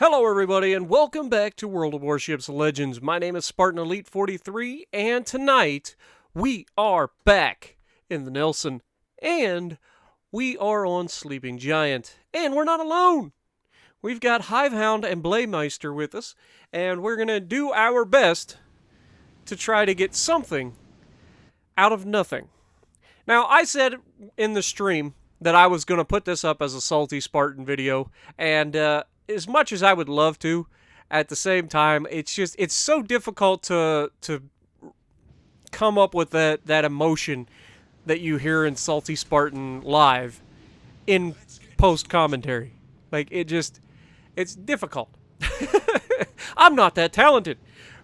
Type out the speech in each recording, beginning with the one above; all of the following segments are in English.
Hello everybody and welcome back to World of Warships Legends. My name is Spartan Elite 43 and tonight we are back in the Nelson and we are on Sleeping Giant. And we're not alone. We've got Hivehound and Blaemeister with us and we're going to do our best to try to get something out of nothing. Now I said in the stream that I was going to put this up as a Salty Spartan video and as much as I would love to, at the same time, it's so difficult to come up with that emotion that you hear in Salty Spartan live in post commentary. Like it's difficult. I'm not that talented.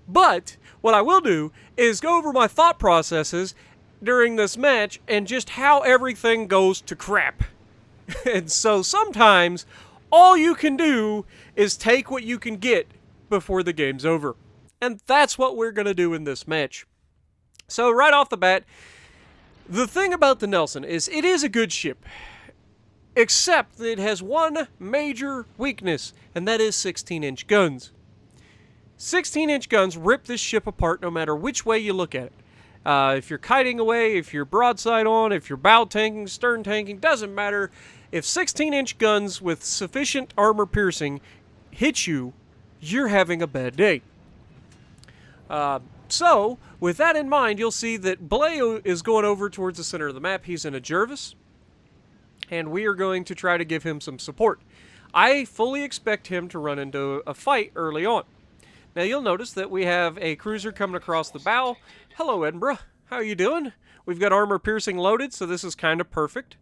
But what I will do is go over my thought processes during this match and just how everything goes to crap. And so sometimes all you can do is take what you can get before the game's over. And that's what we're going to do in this match. So right off the bat, the thing about the Nelson is it is a good ship. Except that it has one major weakness, and that is 16-inch guns. 16-inch guns rip this ship apart no matter which way you look at it. If you're kiting away, if you're broadside on, if you're bow tanking, stern tanking, doesn't matter. If 16-inch guns with sufficient armor piercing hit you, you're having a bad day. So, with that in mind, you'll see that Blay is going over towards the center of the map. He's in a Jervis, and we are going to try to give him some support. I fully expect him to run into a fight early on. Now, you'll notice that we have a cruiser coming across the bow. Hello, Edinburgh. How you doing? We've got armor piercing loaded, so this is kind of perfect.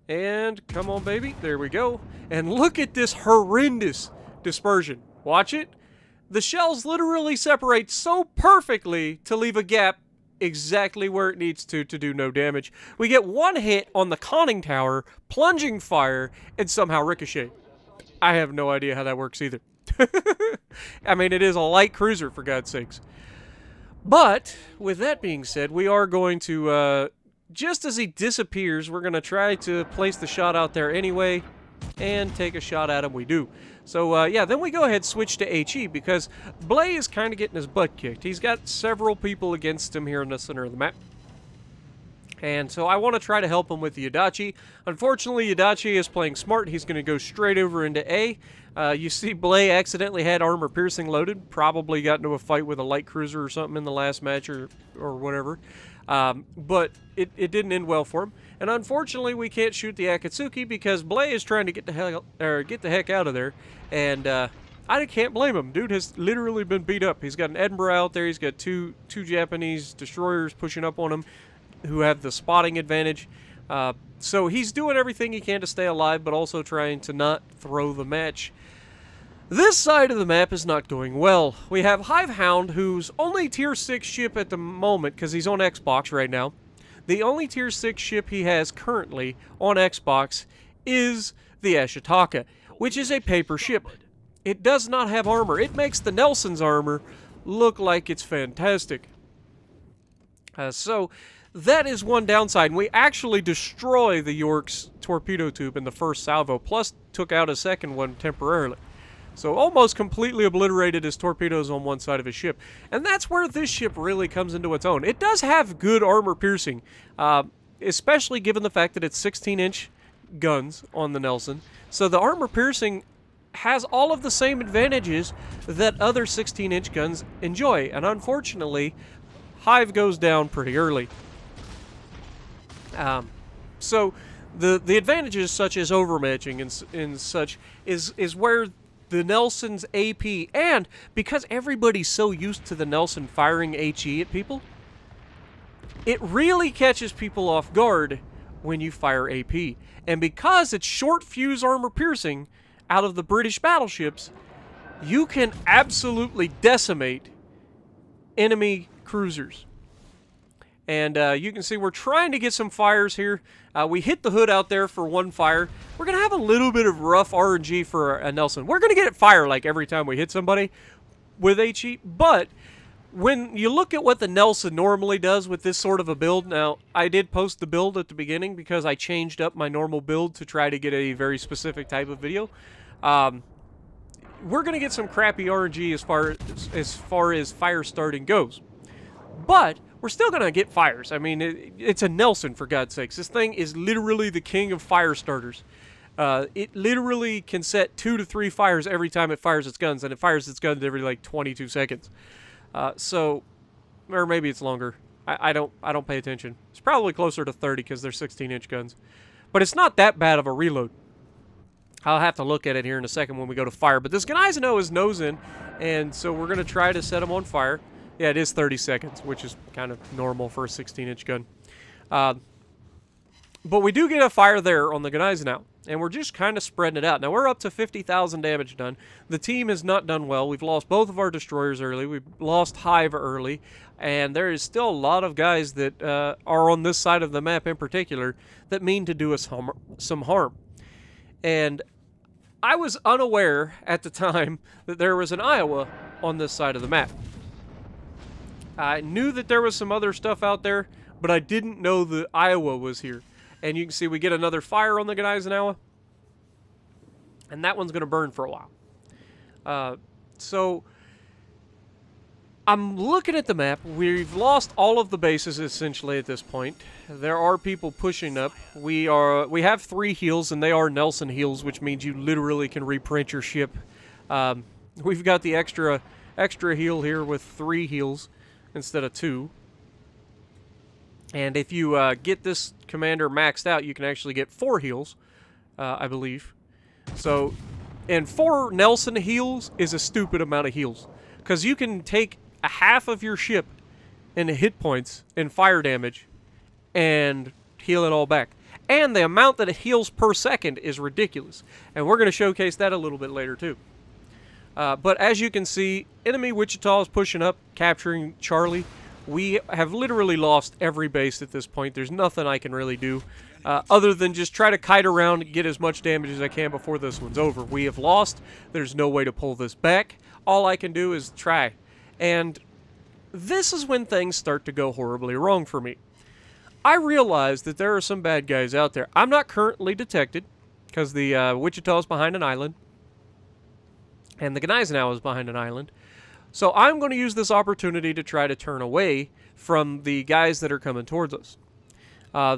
And come on, baby. There we go. And look at this horrendous dispersion. Watch it. The shells literally separate so perfectly to leave a gap exactly where it needs to do no damage. We get one hit on the conning tower, plunging fire, and somehow ricochet. I have no idea how that works either. I mean, it is a light cruiser, for God's sakes. But, with that being said, we are going to, just as he disappears, we're going to try to place the shot out there anyway, and take a shot at him. We do. So, yeah, then we go ahead and switch to HE, because Blay is kind of getting his butt kicked. He's got several people against him here in the center of the map. And so I want to try to help him with the Adachi. Unfortunately, Adachi is playing smart. He's going to go straight over into A. You see Blay accidentally had armor piercing loaded. Probably got into a fight with a light cruiser or something in the last match or whatever. But it didn't end well for him. And unfortunately, we can't shoot the Akatsuki because Blay is trying to get the heck out of there. And I can't blame him. Dude has literally been beat up. He's got an Edinburgh out there. He's got two Japanese destroyers pushing up on him who have the spotting advantage. So he's doing everything he can to stay alive, but also trying to not throw the match. This side of the map is not going well. We have Hivehound, who's only tier 6 ship at the moment, because he's on Xbox right now. The only tier 6 ship he has currently on Xbox is the Ashitaka, which is a paper ship. It does not have armor. It makes the Nelson's armor look like it's fantastic. So that is one downside. And we actually destroy the York's torpedo tube in the first salvo, plus took out a second one temporarily. So almost completely obliterated his torpedoes on one side of his ship. And that's where this ship really comes into its own. It does have good armor piercing, especially given the fact that it's 16-inch guns on the Nelson. So the armor piercing has all of the same advantages that other 16-inch guns enjoy. And unfortunately, Hive goes down pretty early. So the advantages such as overmatching and such is where the Nelson's AP, and because everybody's so used to the Nelson firing HE at people, it really catches people off guard when you fire AP. And because it's short fuse armor piercing out of the British battleships, you can absolutely decimate enemy cruisers. And you can see we're trying to get some fires here. We hit the hood out there for one fire. We're going to have a little bit of rough RNG for a Nelson. We're going to get it fire like every time we hit somebody with HE. But when you look at what the Nelson normally does with this sort of a build, now I did post the build at the beginning because I changed up my normal build to try to get a very specific type of video. we're going to get some crappy RNG as far as fire starting goes. But we're still going to get fires. I mean, it's a Nelson, for God's sakes. This thing is literally the king of fire starters. It literally can set 2 to 3 fires every time it fires its guns, and it fires its guns every like 22 seconds. Or maybe it's longer. I don't pay attention. It's probably closer to 30 because they're 16-inch guns. But it's not that bad of a reload. I'll have to look at it here in a second when we go to fire. But this Gneisenau is nosing, and so we're going to try to set him on fire. Yeah, it is 30 seconds, which is kind of normal for a 16-inch gun. But we do get a fire there on the Gneisenau, and we're just kind of spreading it out. Now, we're up to 50,000 damage done. The team has not done well. We've lost both of our destroyers early. We've lost Hive early, and there is still a lot of guys that are on this side of the map in particular that mean to do us some harm. And I was unaware at the time that there was an Iowa on this side of the map. I knew that there was some other stuff out there, but I didn't know that Iowa was here. And you can see we get another fire on the Gneisenau, and that one's going to burn for a while. So I'm looking at the map. We've lost all of the bases essentially at this point. There are people pushing up. We have 3 heals, and they are Nelson heals, which means you literally can reprint your ship. We've got the extra heal here with 3 heals instead of 2. And if you get this commander maxed out, you can actually get 4 heals, I believe. So, and 4 Nelson heals is a stupid amount of heals. Because you can take a half of your ship in hit points and fire damage and heal it all back. And the amount that it heals per second is ridiculous. And we're going to showcase that a little bit later too. But as you can see, enemy Wichita is pushing up, capturing Charlie. We have literally lost every base at this point. There's nothing I can really do other than just try to kite around and get as much damage as I can before this one's over. We have lost. There's no way to pull this back. All I can do is try. And this is when things start to go horribly wrong for me. I realize that there are some bad guys out there. I'm not currently detected because the Wichita is behind an island. And the Gneisenau is behind an island. So I'm going to use this opportunity to try to turn away from the guys that are coming towards us.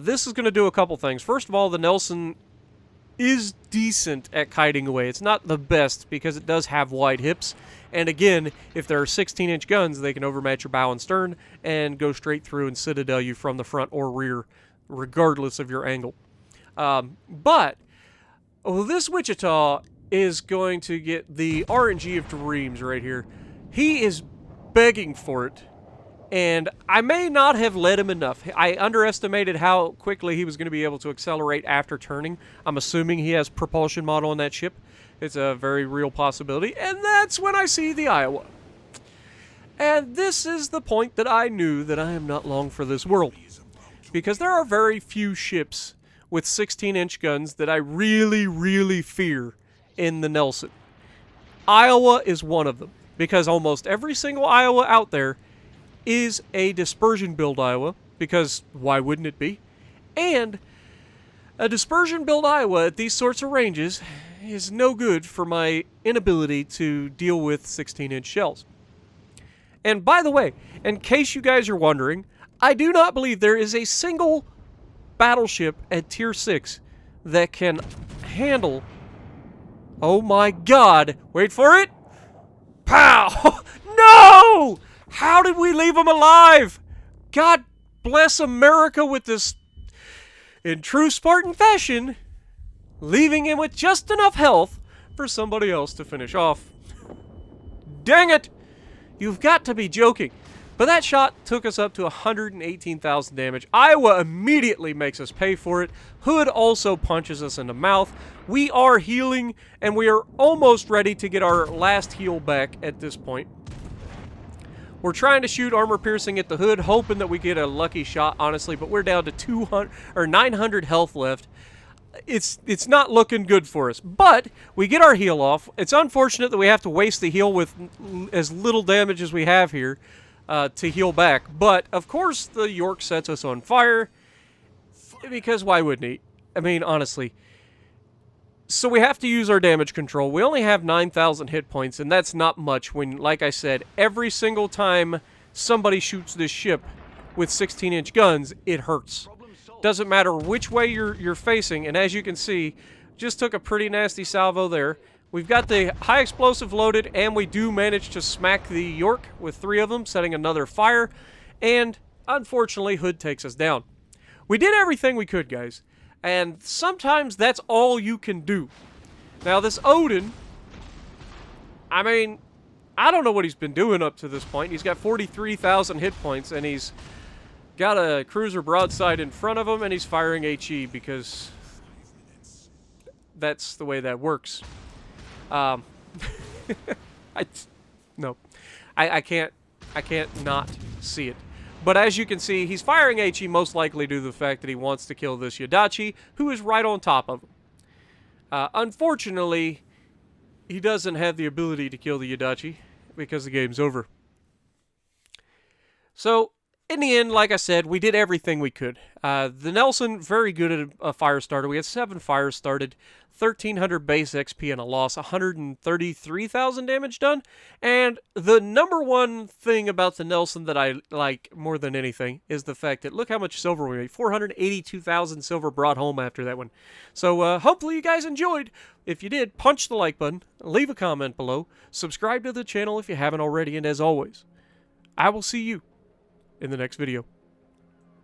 This is going to do a couple things. First of all, the Nelson is decent at kiting away. It's not the best because it does have wide hips. And again, if there are 16-inch guns, they can overmatch your bow and stern and go straight through and citadel you from the front or rear, regardless of your angle. But this Wichita is going to get the RNG of dreams right here. He is begging for it, and I may not have led him enough. I underestimated how quickly he was going to be able to accelerate after turning. I'm assuming he has propulsion model on that ship. It's a very real possibility, and that's when I see the Iowa. And this is the point that I knew that I am not long for this world, because there are very few ships with 16-inch guns that I really, really fear in the Nelson. Iowa is one of them. Because almost every single Iowa out there is a dispersion build Iowa, because why wouldn't it be? And a dispersion build Iowa at these sorts of ranges is no good for my inability to deal with 16-inch shells. And by the way, in case you guys are wondering, I do not believe there is a single battleship at Tier 6 that can handle... Oh my god! Wait for it! Pow! No! How did we leave him alive? God bless America with this, in true Spartan fashion, leaving him with just enough health for somebody else to finish off. Dang it! You've got to be joking. But that shot took us up to 118,000 damage. Iowa immediately makes us pay for it. Hood also punches us in the mouth. We are healing, and we are almost ready to get our last heal back at this point. We're trying to shoot armor piercing at the Hood, hoping that we get a lucky shot, honestly, but we're down to 200 or 900 health left. It's not looking good for us, but we get our heal off. It's unfortunate that we have to waste the heal with as little damage as we have here. To heal back. But, of course, the York sets us on fire. Because why wouldn't he? I mean, honestly. So we have to use our damage control. We only have 9,000 hit points, and that's not much when, like I said, every single time somebody shoots this ship with 16-inch guns, it hurts. Doesn't matter which way you're facing, and as you can see, just took a pretty nasty salvo there. We've got the high explosive loaded, and we do manage to smack the York with 3 of them, setting another fire, and unfortunately, Hood takes us down. We did everything we could, guys. And sometimes that's all you can do. Now, this Odin, I mean, I don't know what he's been doing up to this point. He's got 43,000 hit points, and he's got a cruiser broadside in front of him, and he's firing HE because that's the way that works. No, I can't not see it. But as you can see, he's firing HE most likely due to the fact that he wants to kill this Yadachi, who is right on top of him. Unfortunately, he doesn't have the ability to kill the Yadachi because the game's over. So, in the end, like I said, we did everything we could. The Nelson, very good at a fire starter. We had 7 fires started, 1,300 base XP and a loss, 133,000 damage done. And the number one thing about the Nelson that I like more than anything is the fact that look how much silver we made. 482,000 silver brought home after that one. So hopefully you guys enjoyed. If you did, punch the like button, leave a comment below, subscribe to the channel if you haven't already, and as always, I will see you in the next video.